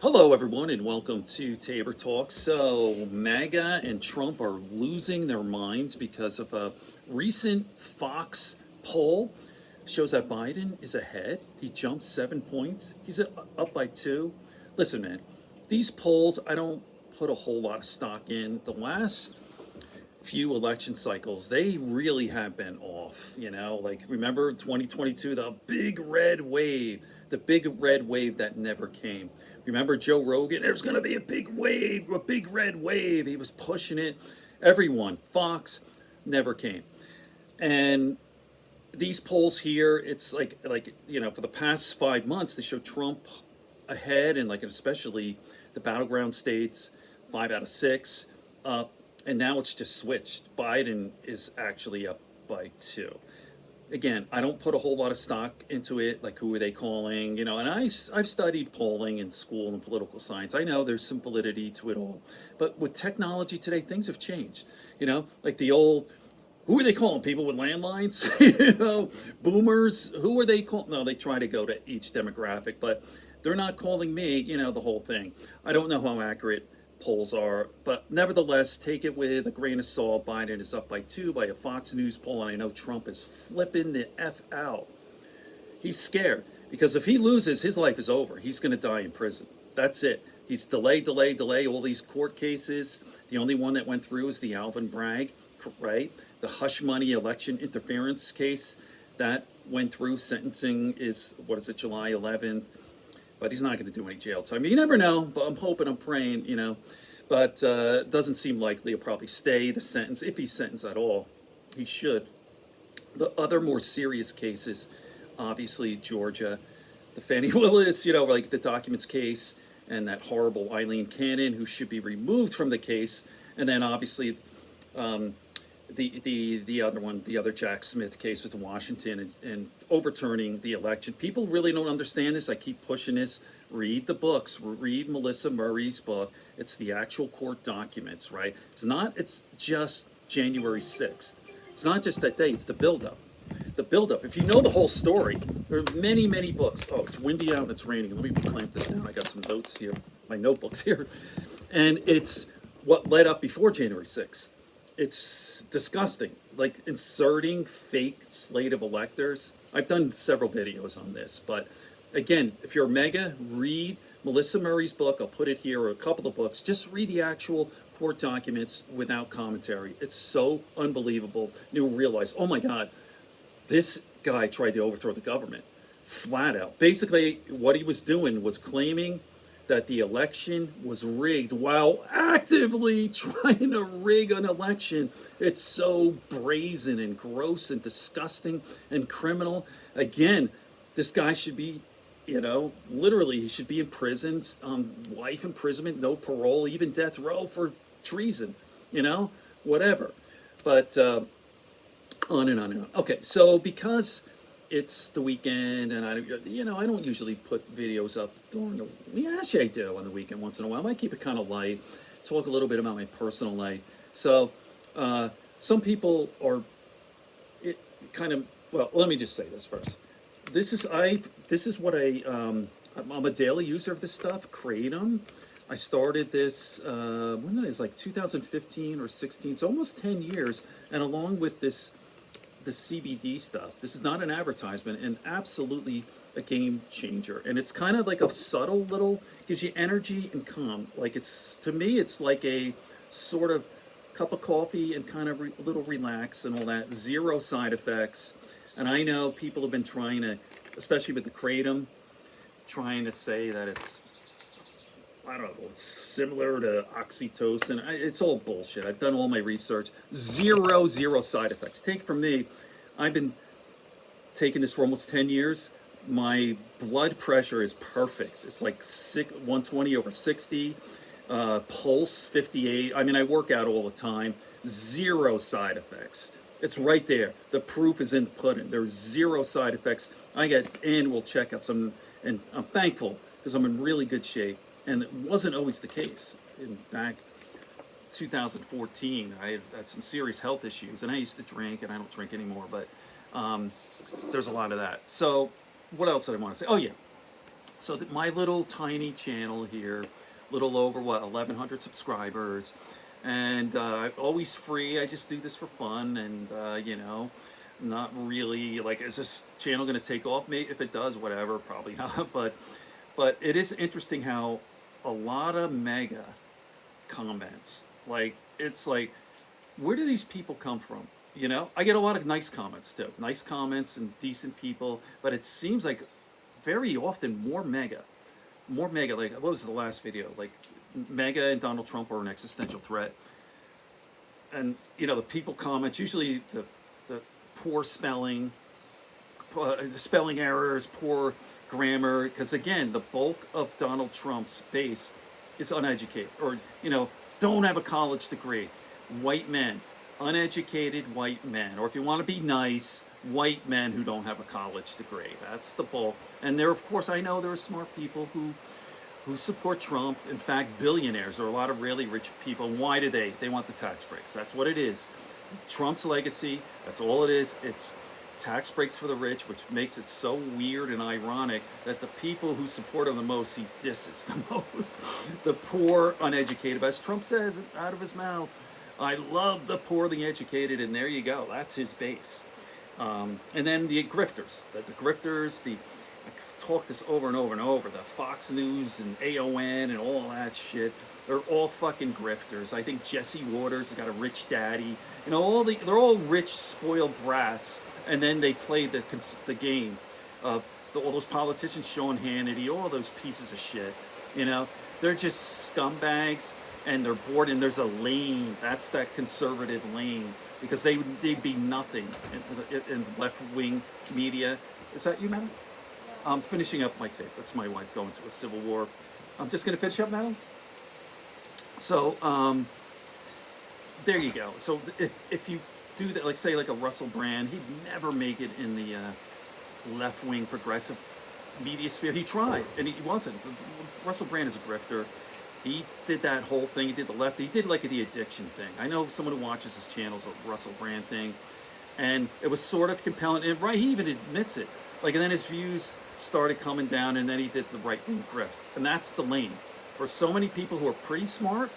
Hello, everyone, and welcome to Tabor Talk. So, MAGA and Trump are losing their minds because of a recent Fox poll. Shows that Biden is ahead. He jumped 7 points. He's up by two. Listen, man, these polls, I don't put a whole lot of stock in. The last few election cycles, they really have been off. Like remember 2022, the big red wave that never came. Remember Joe Rogan? There's going to be a big wave, a big red wave. He was pushing it. Everyone, Fox, never came. And these polls here, it's for the past 5 months, they show Trump ahead, and especially the battleground states, 5 out of 6 up, and now it's just switched. Biden is actually up by two. Again, I don't put a whole lot of stock into it, like who are they calling, and I've studied polling in school and political science. I know there's some validity to it all, but with technology today, things have changed. Like the old, who are they calling? People with landlines? Boomers? Who are they calling? No, they try to go to each demographic, but they're not calling me, the whole thing. I don't know how accurate polls are, but nevertheless, take it with a grain of salt. Biden is up by two by a Fox News poll, and I know Trump is flipping the F out. He's scared because if he loses, his life is over. He's going to die in prison. That's it. He's delay, all these court cases. The only one that went through is the Alvin Bragg, right? The hush money election interference case that went through. Sentencing is, July 11th. But he's not going to do any jail time. You never know, but I'm hoping, I'm praying, But it doesn't seem likely he'll probably stay the sentence, if he's sentenced at all. He should. The other more serious cases, obviously Georgia, the Fannie Willis, like the documents case, and that horrible Eileen Cannon, who should be removed from the case, and then obviously the other one, the other Jack Smith case with Washington and overturning the election. People really don't understand this. I keep pushing this. Read the books. Read Melissa Murray's book. It's the actual court documents, right? It's just January 6th. It's not just that day. It's the buildup. The buildup. If you know the whole story, there are many, many books. Oh, it's windy out and it's raining. Let me clamp this down. I got some notes here, my notebooks here. And it's what led up before January 6th. It's disgusting, like inserting fake slate of electors. I've done several videos on this, but again, if you're a mega, read Melissa Murray's book. I'll put it here, or a couple of books. Just read the actual court documents without commentary. It's so unbelievable. You'll realize, oh my God, this guy tried to overthrow the government, flat out. Basically, what he was doing was claiming that the election was rigged while actively trying to rig an election. It's so brazen and gross and disgusting and criminal. Again, this guy should be, literally he should be in prison, life imprisonment, no parole, even death row for treason, whatever. But on and on and on. Okay, so because it's the weekend, and I don't usually put videos up during the. Yeah, actually I do on the weekend once in a while. I might keep it kind of light, talk a little bit about my personal life. So, some people are, it kind of. Well, let me just say this first. This is what I'm a daily user of this stuff. Kratom. I started this when it was like 2015 or 16. It's almost 10 years, and along with this. The CBD stuff. This is not an advertisement, and absolutely a game changer. And it's kind of like a subtle little, gives you energy and calm. Like to me, it's like a sort of cup of coffee and kind of a little relax and all that. Zero side effects. And I know people have been trying to, especially with the Kratom, trying to say that it's, I don't know, it's similar to oxytocin. It's all bullshit. I've done all my research. Zero side effects. Take from me, I've been taking this for almost 10 years. My blood pressure is perfect. It's like 120/60, pulse 58. I mean, I work out all the time. Zero side effects. It's right there. The proof is in the pudding. There's zero side effects. I get annual checkups, and I'm thankful because I'm in really good shape. And it wasn't always the case. In back 2014, I had some serious health issues, and I used to drink, and I don't drink anymore, but there's a lot of that. So what else did I want to say? Oh, yeah. So that my little tiny channel here, little over what 1,100 subscribers, and always free. I just do this for fun, and you know, not really like is this channel going to take off? Maybe if it does, whatever, probably not. But it is interesting how a lot of mega comments, like it's like, where do these people come from? You know, I get a lot of nice comments too, nice comments and decent people, but it seems like very often more mega. Like what was the last video? Like mega and Donald Trump are an existential threat, and you know the people comments usually the poor spelling, spelling errors, poor grammar, because again the bulk of Donald Trump's base is uneducated, or you know, don't have a college degree, white men, uneducated white men, or if you want to be nice, white men who don't have a college degree. That's the bulk. And there, of course, I know there are smart people who support Trump. In fact, billionaires. There are a lot of really rich people. Why do they? They want the tax breaks. That's what it is. Trump's legacy, that's all it is. It's tax breaks for the rich, which makes it so weird and ironic that the people who support him the most, he disses the most. The poor, uneducated. As Trump says out of his mouth, I love the poor, the educated, and there you go. That's his base. And then the grifters. I talk this over and over and over. The Fox News and AON and all that shit. They're all fucking grifters. I think Jesse Waters has got a rich daddy. You know, they're all rich, spoiled brats. And then they play the game. All those politicians, Sean Hannity, all those pieces of shit. You know, they're just scumbags, and they're bored. And there's a lane. That's that conservative lane, because they'd be nothing in left-wing media. Is that you, madam? I'm finishing up my tape. That's my wife going to a civil war. I'm just going to finish up, madam. So there you go. So if you do that, like say like a Russell Brand, he'd never make it in the left-wing progressive media sphere. He tried, and he wasn't. Russell Brand is a grifter. He did that whole thing. He did the left. He did like the addiction thing. I know someone who watches his channel's a Russell Brand thing, and it was sort of compelling. And right, he even admits it. Like, and then his views started coming down, and then he did the right-wing grift, and that's the lane for so many people who are pretty smart,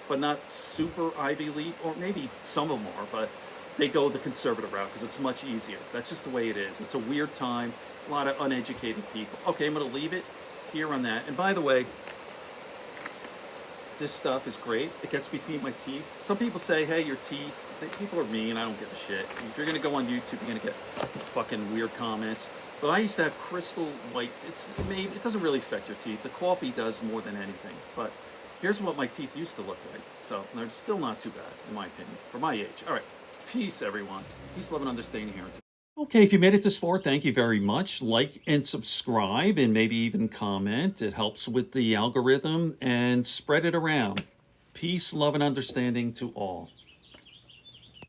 but not super Ivy League, or maybe some of them are, but they go the conservative route because it's much easier. That's just the way it is. It's a weird time. A lot of uneducated people. Okay, I'm going to leave it here on that. And by the way, this stuff is great. It gets between my teeth. Some people say, hey, your teeth. People are mean. I don't give a shit. If you're going to go on YouTube, you're going to get fucking weird comments. But I used to have crystal white. It doesn't really affect your teeth. The coffee does more than anything. But here's what my teeth used to look like. So they're still not too bad, in my opinion, for my age. All right. Peace, everyone. Peace, love, and understanding here. Okay, if you made it this far, thank you very much. Like and subscribe, and maybe even comment. It helps with the algorithm, and spread it around. Peace, love, and understanding to all.